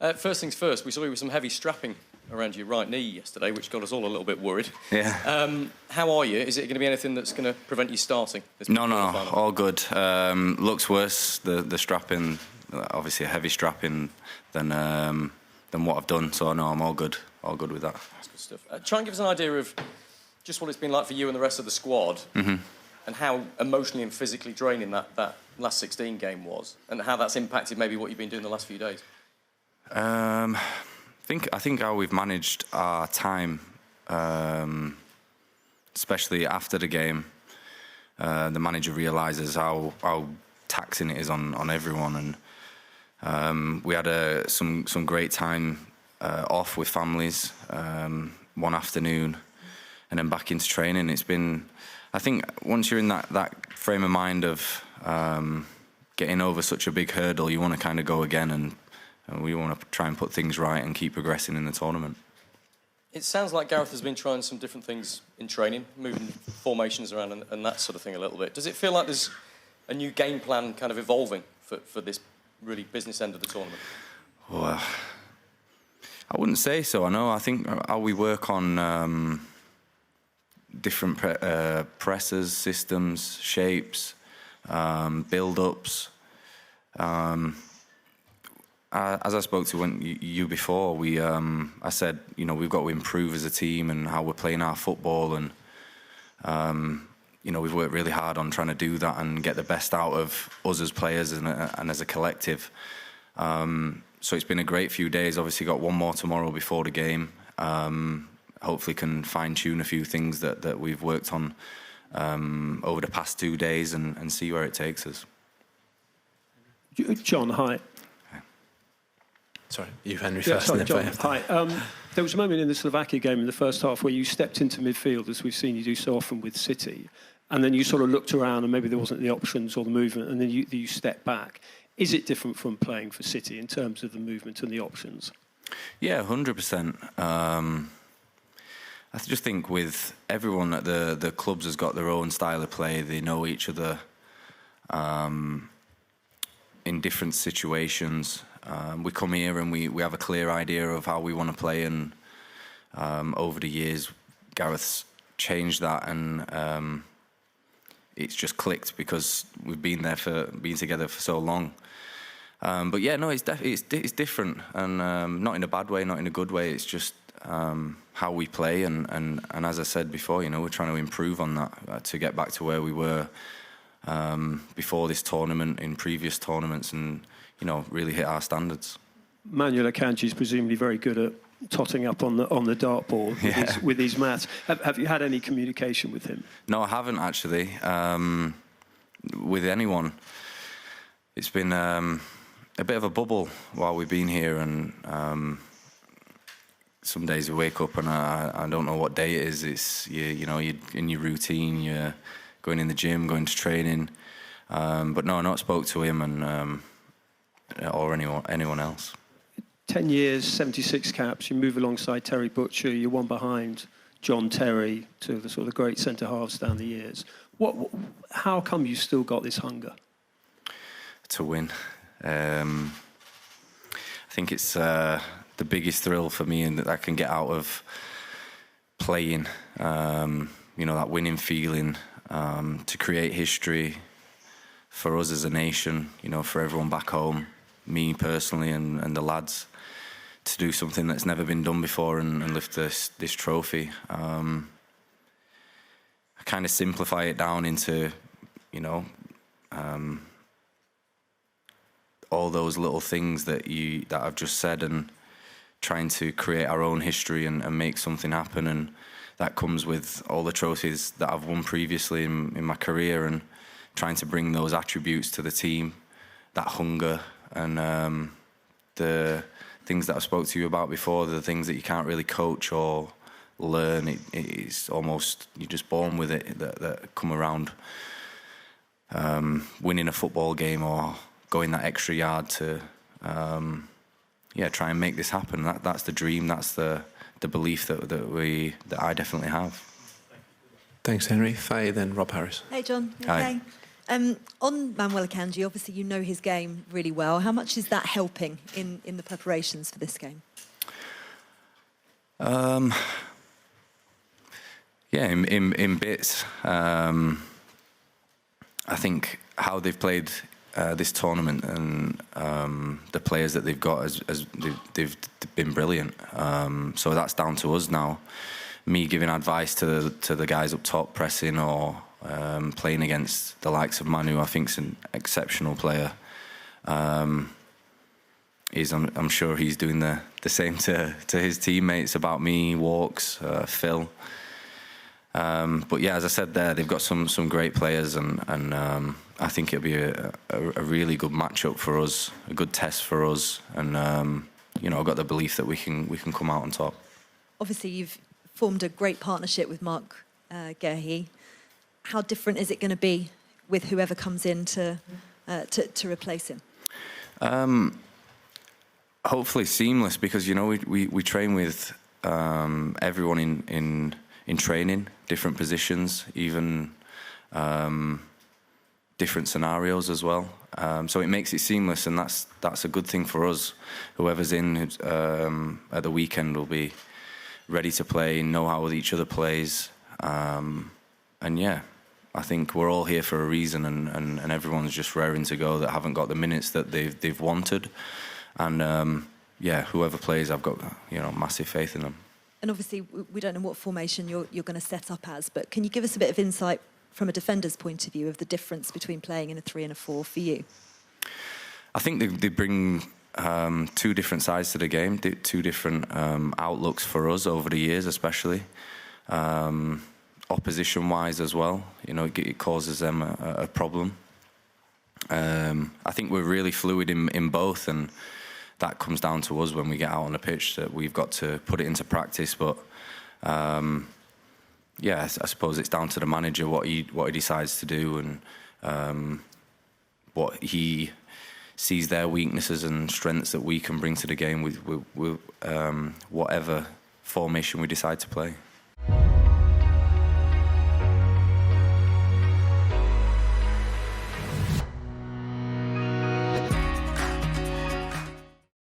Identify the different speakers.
Speaker 1: First things first, we saw you with some heavy strapping around your right knee yesterday, which got us all a little bit worried.
Speaker 2: Yeah.
Speaker 1: How are you? Is it going to be anything that's going to prevent you starting?
Speaker 2: No, all good. Looks worse, the strapping, obviously a heavy strapping than what I've done, so no, I'm all good with that.
Speaker 1: That's good stuff. Try and give us an idea of just what it's been like for you and the rest of the squad, and how emotionally and physically draining that last 16 game was, and how that's impacted maybe what you've been doing the last few days.
Speaker 2: I think how we've managed our time, especially after the game, the manager realises how taxing it is on everyone, and we had some great time off with families, one afternoon, and then back into training. It's been, I think, once you're in that frame of mind of getting over such a big hurdle, you want to kind of go again, and we want to try and put things right and keep progressing in the tournament.
Speaker 1: It sounds like Gareth has been trying some different things in training, moving formations around and that sort of thing a little bit. Does it feel like there's a new game plan kind of evolving for this really business end of the tournament?
Speaker 2: Well, I wouldn't say so. I think how we work on different presses, systems, shapes, build-ups. As I spoke to you before, I said, we've got to improve as a team and how we're playing our football, and we've worked really hard on trying to do that and get the best out of us as players and as a collective. So it's been a great few days. Obviously, got one more tomorrow before the game. Hopefully, can fine-tune a few things that we've worked on over the past 2 days and see where it takes us.
Speaker 3: John, hi.
Speaker 4: Sorry, you, Henry, first.
Speaker 3: Sorry, John. Hi. There was a moment in the Slovakia game in the first half where you stepped into midfield, as we've seen you do so often with City, and then you sort of looked around and maybe there wasn't the options or the movement, and then you stepped back. Is it different from playing for City in terms of the movement and the options? Yeah,
Speaker 2: 100%. I just think with everyone at the clubs has got their own style of play. They know each other in different situations. We come here and we have a clear idea of how we want to play, and over the years Gareth's changed that, and it's just clicked because we've been together for so long. But yeah, no, it's different, and not in a bad way, not in a good way. It's just how we play, and as I said before, we're trying to improve on that to get back to where we were before this tournament, in previous tournaments, and really hit our standards.
Speaker 3: Manuel Akanji is presumably very good at totting up on the dartboard with his maths. Have you had any communication with him? No,
Speaker 2: I haven't actually. With anyone, it's been a bit of a bubble while we've been here, and some days we wake up and I don't know what day it is. It's you're in your routine, you're going in the gym, going to training. But no, I've not spoke to him or anyone else. 10 years, 76 caps. You move alongside Terry Butcher. You're one behind John Terry, two of the sort of great centre halves down the years. How come you still got this hunger? To win. I think it's the biggest thrill for me, and that I can get out of playing. That winning feeling, to create history for us as a nation. For everyone back home, me personally, and the lads, to do something that's never been done before and lift this trophy. I kind of simplify it down into, all those little things that I've just said, and trying to create our own history and make something happen. And that comes with all the trophies that I've won previously in my career, and trying to bring those attributes to the team, that hunger, and the things that I spoke to you about before, the things that you can't really coach or learn. It's almost, you're just born with it, that come around winning a football game or going that extra yard to try and make this happen. That's the dream, that's the belief that I definitely have.
Speaker 4: Thanks, Henry. Faye, then Rob Harris.
Speaker 5: Hey, John.
Speaker 2: Hi.
Speaker 5: Okay.
Speaker 4: On Manuel Akanji, obviously you know his game really well. How much is that helping in the preparations for this game?
Speaker 2: Yeah, in bits. I think how they've played this tournament and the players that they've got, they've been brilliant. So that's down to us now. Me giving advice to the guys up top, pressing or playing against the likes of Manu, I think is an exceptional player. I'm sure he's doing the same to his teammates about me, Walks, Phil. But yeah, as I said there, they've got some great players, and I think it'll be a really good matchup for us, a good test for us, and I've got the belief that we can come out on top.
Speaker 4: Obviously, you've formed a great partnership with Marc Guéhi. How different is it going to be with whoever comes in to replace him?
Speaker 2: Hopefully seamless, because we train with everyone in training, different positions, even different scenarios as well. So it makes it seamless, and that's a good thing for us. Whoever's in at the weekend will be ready to play, know how each other plays, and yeah, I think we're all here for a reason, and everyone's just raring to go that haven't got the minutes that they've wanted, and yeah, whoever plays, I've got massive faith in them.
Speaker 4: And obviously, we don't know what formation you're going to set up as, but can you give us a bit of insight from a defender's point of view of the difference between playing in a 3 and a 4 for you?
Speaker 2: I think they bring two different sides to the game, two different outlooks for us over the years, especially opposition-wise as well. It causes them a problem. I think we're really fluid in both, and that comes down to us when we get out on the pitch, that we've got to put it into practice. But yeah, I suppose it's down to the manager what he decides to do, and what he sees their weaknesses and strengths that we can bring to the game with whatever formation we decide to play.